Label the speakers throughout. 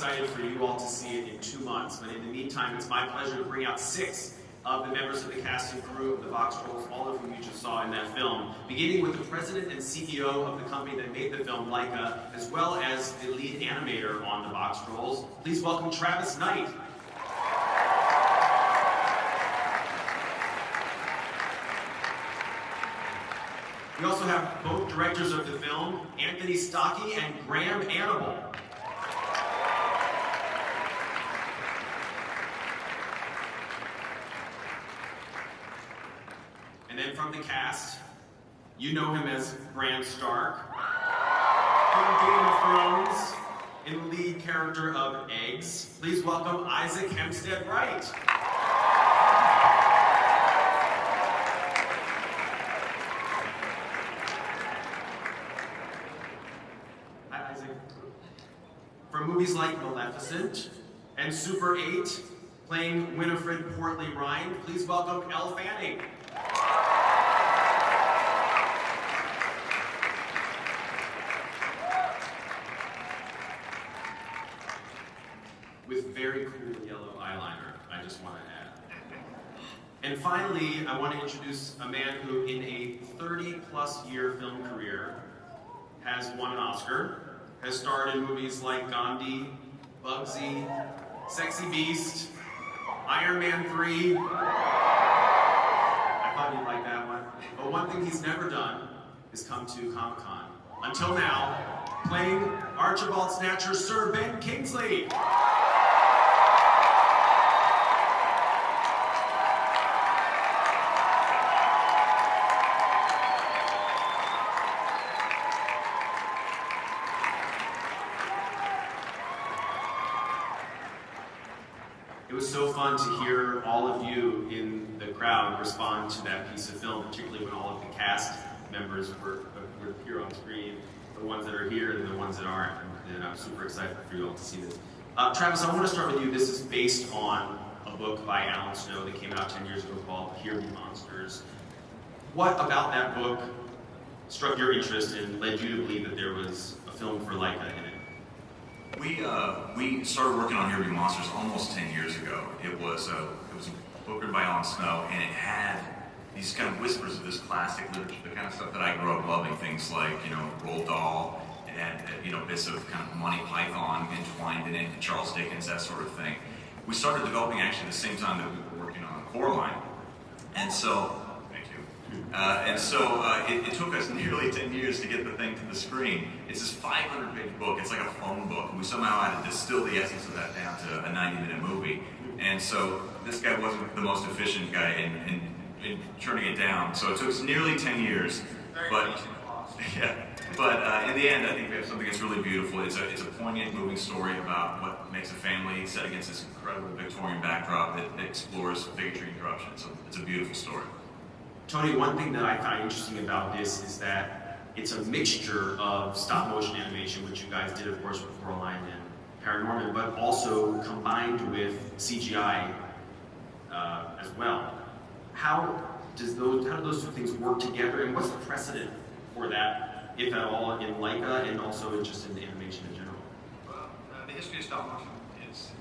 Speaker 1: excited for you all to see it in 2 months, but in the meantime, it's my pleasure to bring out 6 of the members of the cast and crew of the Boxtrolls, all of whom you just saw in that film, beginning with the president and CEO of the company that made the film, Leica, as well as the lead animator on the Boxtrolls. Please welcome Travis Knight. We also have both directors of the film, Anthony Stocky and Graham Annable. And then from the cast, you know him as Bran Stark, from Game of Thrones, in the lead character of Eggs. Please welcome Isaac Hempstead Wright. Hi, Isaac. From movies like Maleficent and Super 8, playing Winifred Portly Rind, please welcome Elle Fanning. With very cool yellow eyeliner, I just want to add. And finally, I want to introduce a man who, in a 30-plus year film career, has won an Oscar, has starred in movies like Gandhi, Bugsy, Sexy Beast, Iron Man 3. I thought you'd like that one. But one thing he's never done is come to Comic-Con. Until now, playing Archibald Snatcher Sir Ben Kingsley. It was so fun to hear all of you in the crowd respond to that piece of film, particularly when all of the cast members were here on screen, the ones that are here and the ones that aren't, and I'm super excited for you all to see this. Travis, I want to start with you. This is based on a book by Alan Snow that came out 10 years ago called Hear Me Monsters. What about that book struck your interest and led you to believe that there was a film for Leica in it?
Speaker 2: We started working on Hear Me Monsters almost 10 years ago. It was a book written by Alan Snow, and it had these kind of whispers of this classic literature, the kind of stuff that I grew up loving, things like, Roald Dahl, and bits of kind of Monty Python entwined in it, and Charles Dickens, that sort of thing. We started developing actually the same time that we were working on Coraline, and so. It took us nearly 10 years to get the thing to the screen. It's this 500-page book. It's like a phone book. We somehow had to distill the essence of that down to a 90-minute movie. And so this guy wasn't the most efficient guy in turning it down. So it took us nearly 10 years. But in the end, I think we have something that's really beautiful. It's a poignant, moving story about what makes a family set against this incredible Victorian backdrop that explores bigotry and corruption. So it's a beautiful story.
Speaker 1: Tony, one thing that I find interesting about this is that it's a mixture of stop-motion animation, which you guys did, of course, with Coraline and Paranorman, but also combined with CGI as well. How do those two things work together, and what's the precedent for that, if at all, in Leica and also just in animation in general?
Speaker 3: Well, the history of stop-motion is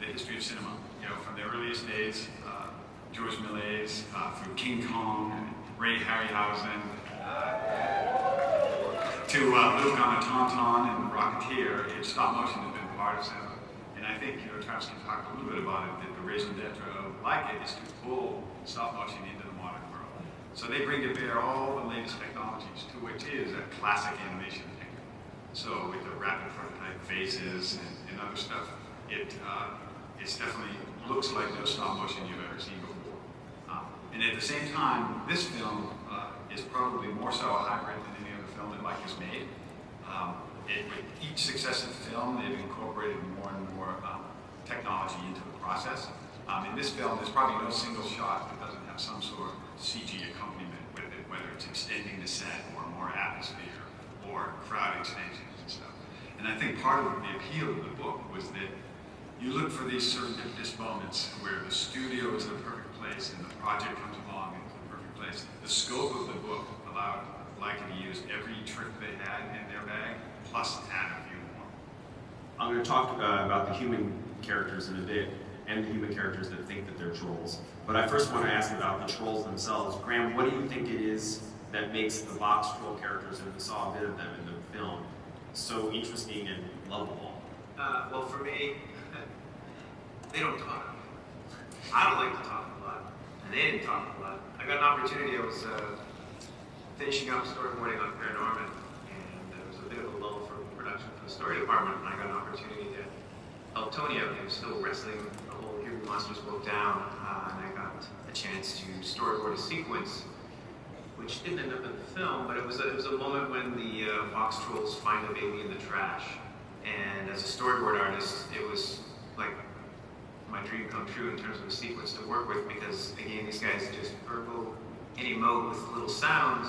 Speaker 3: the history of cinema. From the earliest days. George Méliès, through King Kong, Ray Harryhausen, to Luke on a Tauntaun and Rocketeer, stop motion has been part of cinema. And I think, Travis can talk a little bit about it, that the raison d'etre of Leica is to pull stop motion into the modern world. So they bring to bear all the latest technologies, to which is a classic animation technique. So with the rapid prototype phases and other stuff, it's definitely looks like no stop motion you've ever seen before. And at the same time, this film is probably more so a hybrid than any other film that Leica's made. With each successive film, they've incorporated more and more technology into the process. In this film, there's probably no single shot that doesn't have some sort of CG accompaniment with it, whether it's extending the set or more atmosphere or crowd extensions and stuff. And I think part of the appeal of the book was that you look for these serendipitous moments where the studio is the perfect place and the project comes along into the perfect place. The scope of the book allowed Leica to use every trick they had in their bag, plus add a few more.
Speaker 1: I'm going to talk about the human characters in a bit, and the human characters that think that they're trolls. But I first want to ask about the trolls themselves. Graham, what do you think it is that makes the Boxtroll characters, and we saw a bit of them in the film, so interesting and lovable?
Speaker 4: Well, for me, they don't talk. I don't like to talk a lot, and they didn't talk a lot. I got an opportunity. I was finishing up storyboarding on Paranorman, and there was a bit of a lull for production for the story department, and I got an opportunity to help Tony out. He was still wrestling the whole Here We Monsters book down, and I got a chance to storyboard a sequence, which didn't end up in the film, but it was a moment when the Boxtrolls find a baby in the trash. And as a storyboard artist, it was like my dream come true in terms of a sequence to work with, because again, these guys just verbal and emote with little sounds.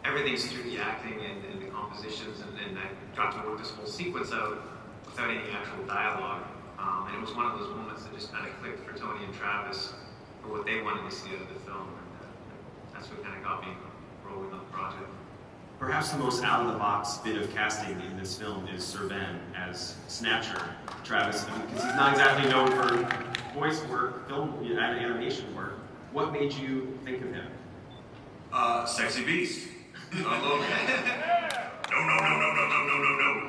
Speaker 4: Everything's through the acting and the compositions, and I got to work this whole sequence out without any actual dialogue. And it was one of those moments that just kind of clicked for Tony and Travis for what they wanted to see out of the film. And that's what kind of got me rolling on the project.
Speaker 1: Perhaps the most out-of-the-box bit of casting in this film is Sir Ben as Snatcher. Travis, because he's not exactly known for voice work, film, animation work. What made you think of him?
Speaker 2: Sexy beast. I love it. No.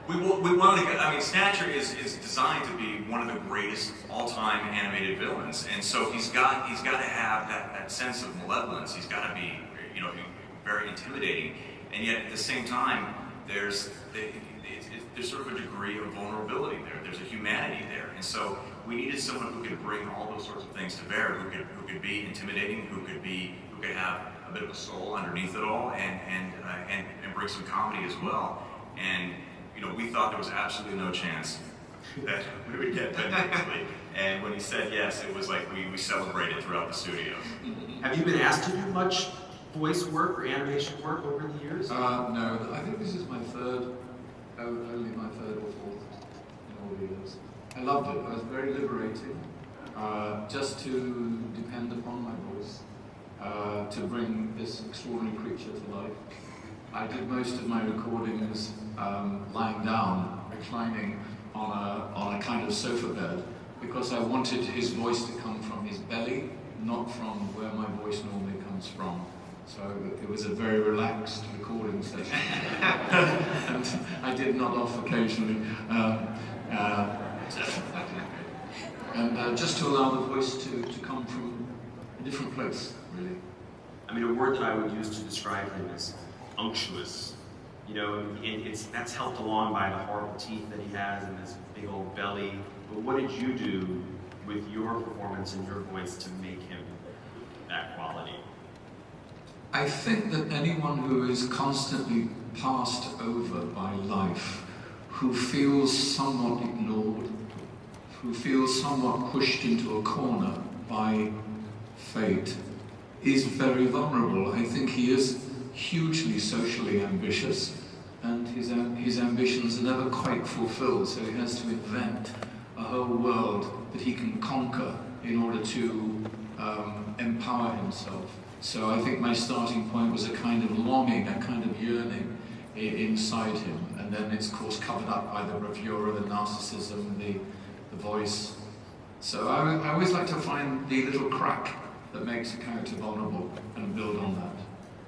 Speaker 2: We wanted to get, I mean, Snatcher is designed to be one of the greatest all-time animated villains, and so he's got to have that sense of malevolence. He's got to be, very intimidating, and yet at the same time, there's sort of a degree of vulnerability there. There's a humanity there, and so we needed someone who could bring all those sorts of things to bear, who could be intimidating, who could have a bit of a soul underneath it all, and bring some comedy as well. And we thought there was absolutely no chance that we would get Ben Kingsley. And when he said yes, it was like we celebrated throughout the studio.
Speaker 1: Have you been asked to do much voice work or animation work over the years?
Speaker 5: No, I think this is my only my third or fourth in all the years. I loved it. It was very liberating, just to depend upon my voice, to bring this extraordinary creature to life. I did most of my recordings lying down, reclining on a kind of sofa bed, because I wanted his voice to come from his belly, not from where my voice normally comes from. So it was a very relaxed recording session. And I did nod off occasionally. And just to allow the voice to come from a different place, really.
Speaker 1: I mean, a word that I would use to describe him is unctuous. And that's helped along by the horrible teeth that he has and this big old belly. But what did you do with your performance and your voice to make him that quality?
Speaker 5: I think that anyone who is constantly passed over by life, who feels somewhat ignored, who feels somewhat pushed into a corner by fate, is very vulnerable. I think he is hugely socially ambitious, and his ambitions are never quite fulfilled, so he has to invent a whole world that he can conquer in order to empower himself. So I think my starting point was a kind of longing, a kind of yearning inside him, and then it's of course covered up by the bravura, the narcissism, the voice. So I always like to find the little crack that makes a character vulnerable and build on that.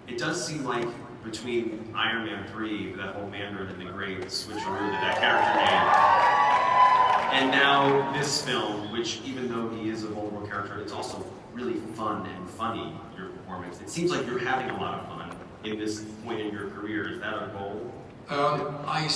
Speaker 1: It does seem like between Iron Man 3, that whole Mandarin and the Great switcheroo that character made, and now this film, which even though he is a vulnerable character, it's also really fun and funny, your performance. It seems like you're having a lot of fun in this point in your career. Is that a goal?
Speaker 5: I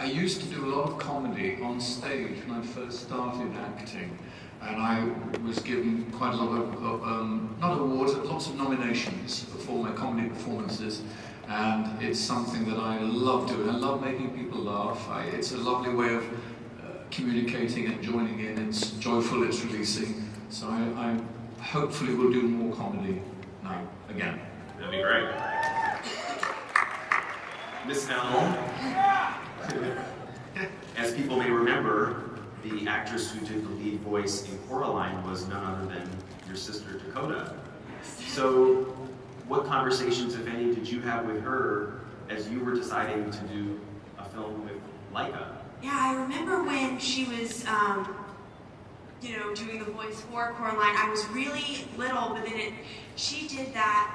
Speaker 5: used to do a lot of comedy on stage when I first started acting, and I was given quite a lot of, not awards, but lots of nominations for my comedy performances, and it's something that I love doing. I love making people laugh. It's a lovely way of communicating and joining in. It's joyful, it's releasing. So I hopefully will do more comedy now, again.
Speaker 1: That'd be great. Miss Elle, as people may remember, the actress who did the lead voice in Coraline was none other than your sister Dakota. So, what conversations, if any, did you have with her as you were deciding to do a film with Leica.
Speaker 6: Yeah, I remember when she was, doing the voice for Coraline. I was really little, but then she did that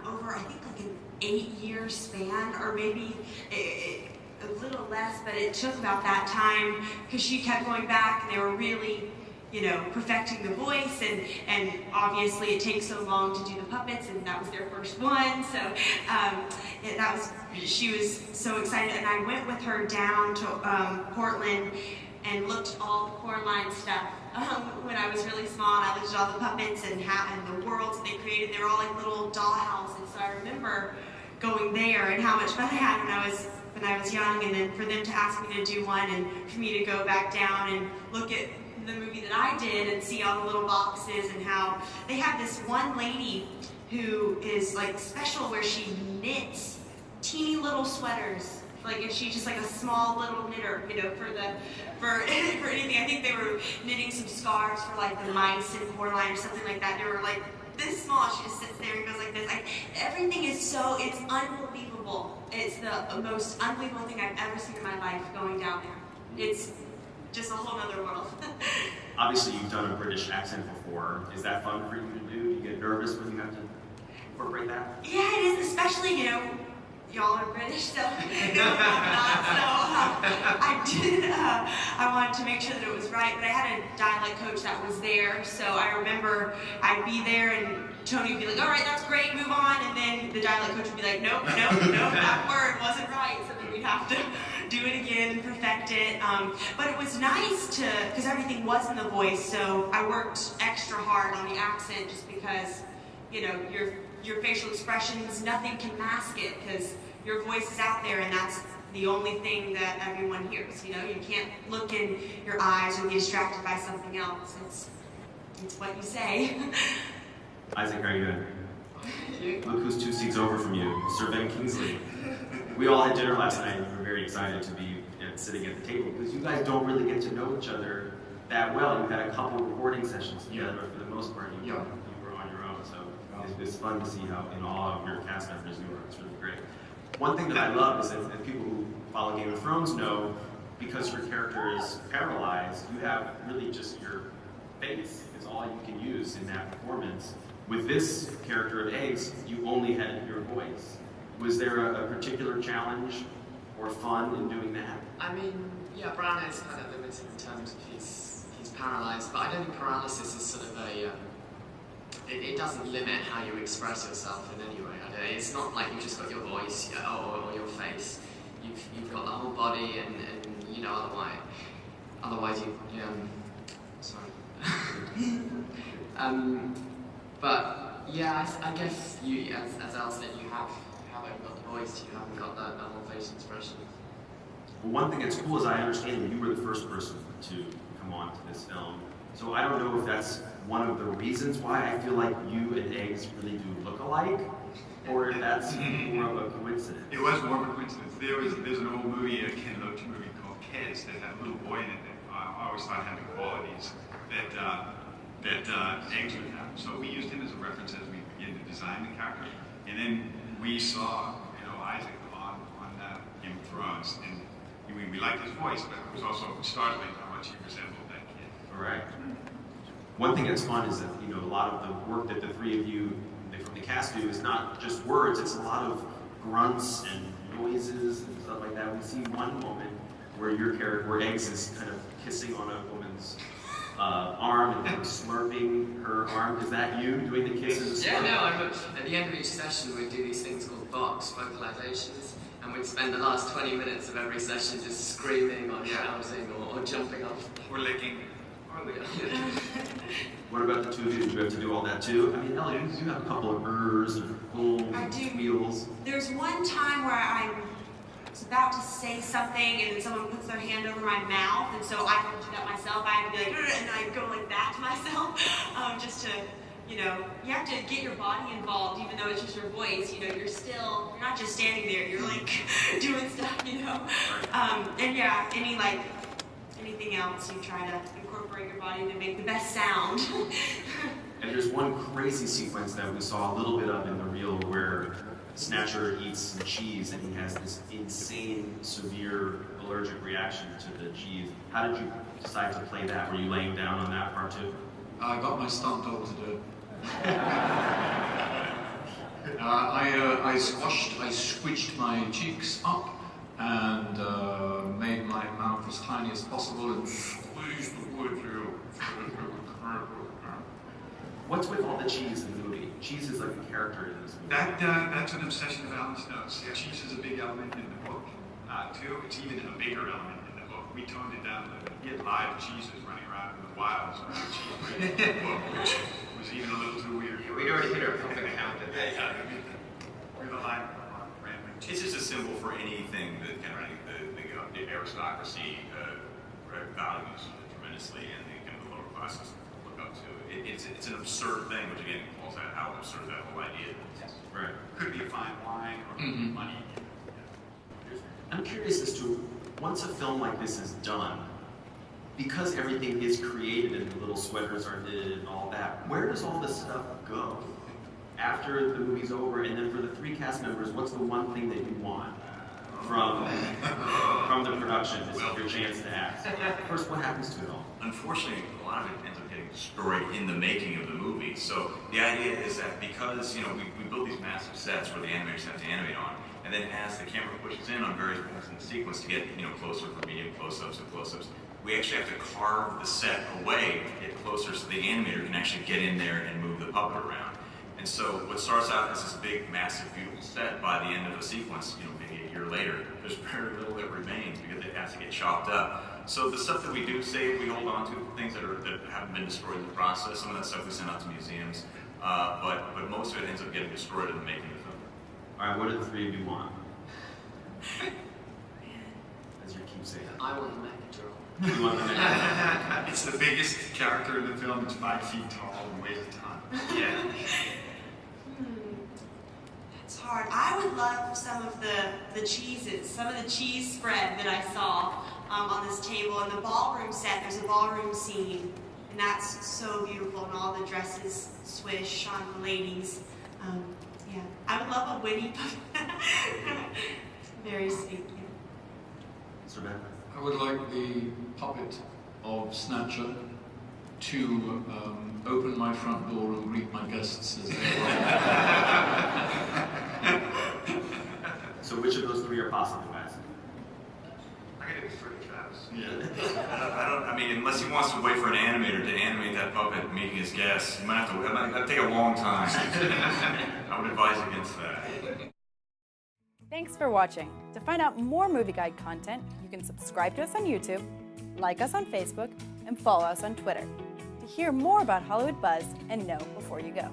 Speaker 6: over, I think, like an 8-year span, or maybe a little less, but it took about that time because she kept going back, and they were really, perfecting the voice, and obviously it takes so long to do the puppets, and that was their first one, so she was so excited, and I went with her down to Portland and looked at all the Coraline stuff when I was really small, and I looked at all the puppets and the worlds that they created. They were all like little doll houses, so I remember going there and how much fun I had when I was young, and then for them to ask me to do one, and for me to go back down and look at the movie that I did and see all the little boxes, and how they have this one lady who is like special, where she knits teeny little sweaters. Like, if she's just like a small little knitter, for anything. I think they were knitting some scarves for like the mice in Coraline or something like that. They were like this small. She just sits there and goes like this. Like, everything is it's unbelievable. It's the most unbelievable thing I've ever seen in my life going down there. It's just a whole other world.
Speaker 1: Obviously, you've done a British accent before. Is that fun for you to do? Do you get nervous when you have to incorporate that?
Speaker 6: Yeah, it is, especially, y'all are British, so I'm not. So I wanted to make sure that it was right, but I had a dialect coach that was there, so I remember I'd be there and Tony would be like, all right, that's great, move on, and then the dialect coach would be like, nope, that word wasn't right, so then we'd have to do it again and perfect it. But it was nice because everything was in the voice, so I worked extra hard on the accent just because, your facial expressions, nothing can mask it because your voice is out there, and that's the only thing that everyone hears. You can't look in your eyes or be distracted by something else. It's what you say.
Speaker 1: Isaac, how are you doing? Look who's 2 seats over from you, Sir Ben Kingsley. We all had dinner last night, and we were very excited to be sitting at the table, because you guys don't really get to know each other that well. You've had a couple recording sessions together, but for the most part, you were on your own, so it's fun to see how in awe of your cast members you are. It's really great. One thing that I love is that people who follow Game of Thrones know, because your character is paralyzed, you have really just your face is all you can use in that performance. With this character of Eggs, you only had your voice. Was there a particular challenge or fun in doing that?
Speaker 7: I mean, yeah, Bran is kind of limited in terms of he's paralysed, but I don't think paralysis is sort of it doesn't limit how you express yourself in any way. It's not like you've just got your voice or your face. You've got the whole body, and otherwise you sorry. But yeah, I guess you, as Elle said, you haven't got the voice, you haven't got the whole face expression.
Speaker 1: Well, one thing that's cool is I understand that you were the first person to come on to this film. So I don't know if that's one of the reasons why I feel like you and Eggs really do look alike, or if that's more of a coincidence.
Speaker 3: It was more of a coincidence. There's an old movie, a Ken Loach movie called Kes, that had a little boy in it that I always thought had the qualities that Eggs would have. So we used him as a reference as we began to design the character. And then we saw, Isaac on Game of Thrones, and we liked his voice, but it was also startling how much he resembled that kid.
Speaker 1: All right. One thing that's fun is that, a lot of the work that the three of you from the cast do is not just words, it's a lot of grunts and noises and stuff like that. We see one moment where your character, where Eggs is kind of kissing on a woman's arm and slurping her arm. Is that you doing the kisses?
Speaker 7: Yeah, no, at the end of each session we'd do these things called box vocalizations, and we'd spend the last 20 minutes of every session just screaming or shouting or jumping up.
Speaker 3: Or licking.
Speaker 1: What about the two of you? Do you have to do all that too? I mean, Elle, you have a couple of ers and pulls and wheels.
Speaker 6: There's one time where I was about to say something, and then someone puts their hand over my mouth, and so I don't do that myself. I have to be like, and I go like that to myself, just to, you have to get your body involved, even though it's just your voice. You're not just standing there. You're like doing stuff, and yeah, anything else, you try to incorporate your body to make the best sound.
Speaker 1: And there's one crazy sequence that we saw a little bit of in the reel where Snatcher eats some cheese and he has this insane, severe allergic reaction to the cheese. How did you decide to play that? Were you laying down on that part too?
Speaker 5: I got my stunt double to do it. I squished my cheeks up and made my mouth as tiny as possible and squeezed the wood through.
Speaker 1: What's with all the cheese in the movie? Cheese is like a character in this movie.
Speaker 3: That's an obsession of Alan Snow's. Yeah, cheese is a big element in the book, too. It's even a bigger element in the book. We toned it down. He had live cheeses running around in the wilds around cheese in the book, which was even a little too weird.
Speaker 4: Yeah, we'd already hit our perfect count at that time.
Speaker 3: We're the line rambling.
Speaker 2: It's just a symbol for anything that kind of the aristocracy values tremendously, and the kind of the lower classes look up to. It's an absurd thing, which again calls out how absurd that whole idea is.
Speaker 1: Right.
Speaker 3: Could be a fine wine or money.
Speaker 1: I'm curious as to, once a film like this is done, because everything is created and the little sweaters are knitted and all that, where does all this stuff go? After the movie's over, and then for the 3 cast members, what's the one thing that you want from the production? This is your chance to ask. First, what happens to it all?
Speaker 2: Unfortunately, a lot of it ends up getting destroyed in the making of the movie. So the idea is that because we build these massive sets where the animators have to animate on, and then as the camera pushes in on various points in the sequence to get closer for medium close-ups and close-ups, we actually have to carve the set away to get closer so the animator can actually get in there and move the puppet around. And so what starts out as this big, massive, beautiful set, by the end of a sequence, maybe a year later, there's very little that remains because it has to get chopped up. So the stuff that we do save, we hold on to, things that haven't been destroyed in the process. Some of that stuff we send out to museums, but most of it ends up getting destroyed in the making of the film.
Speaker 1: All right, what do the 3 of you want? As you keep saying.
Speaker 7: I want the Mecha-Troll.
Speaker 1: You want the next?
Speaker 3: It's the biggest character in the film. It's 5 feet tall and weighs a ton.
Speaker 1: Yeah.
Speaker 6: It's hard. I would love some of the cheeses, some of the cheese spread that I saw on this table. In the ballroom set, there's a ballroom scene, and that's so beautiful, and all the dresses swish on the ladies. Yeah, I would love a Winnie puppet. Very sweet.
Speaker 1: Sir Ben?
Speaker 5: I would like the puppet of Snatcher to open my front door and greet my guests as they arrive.
Speaker 1: So which of those 3 are possible, guys?
Speaker 4: I'm gonna defer to Travis.
Speaker 2: I mean, unless he wants to wait for an animator to animate that puppet meeting his guests, it might take a long time. I would advise against that.
Speaker 8: Thanks for watching. To find out more Movie Guide content, you can subscribe to us on YouTube, like us on Facebook, and follow us on Twitter to hear more about Hollywood Buzz and know before you go.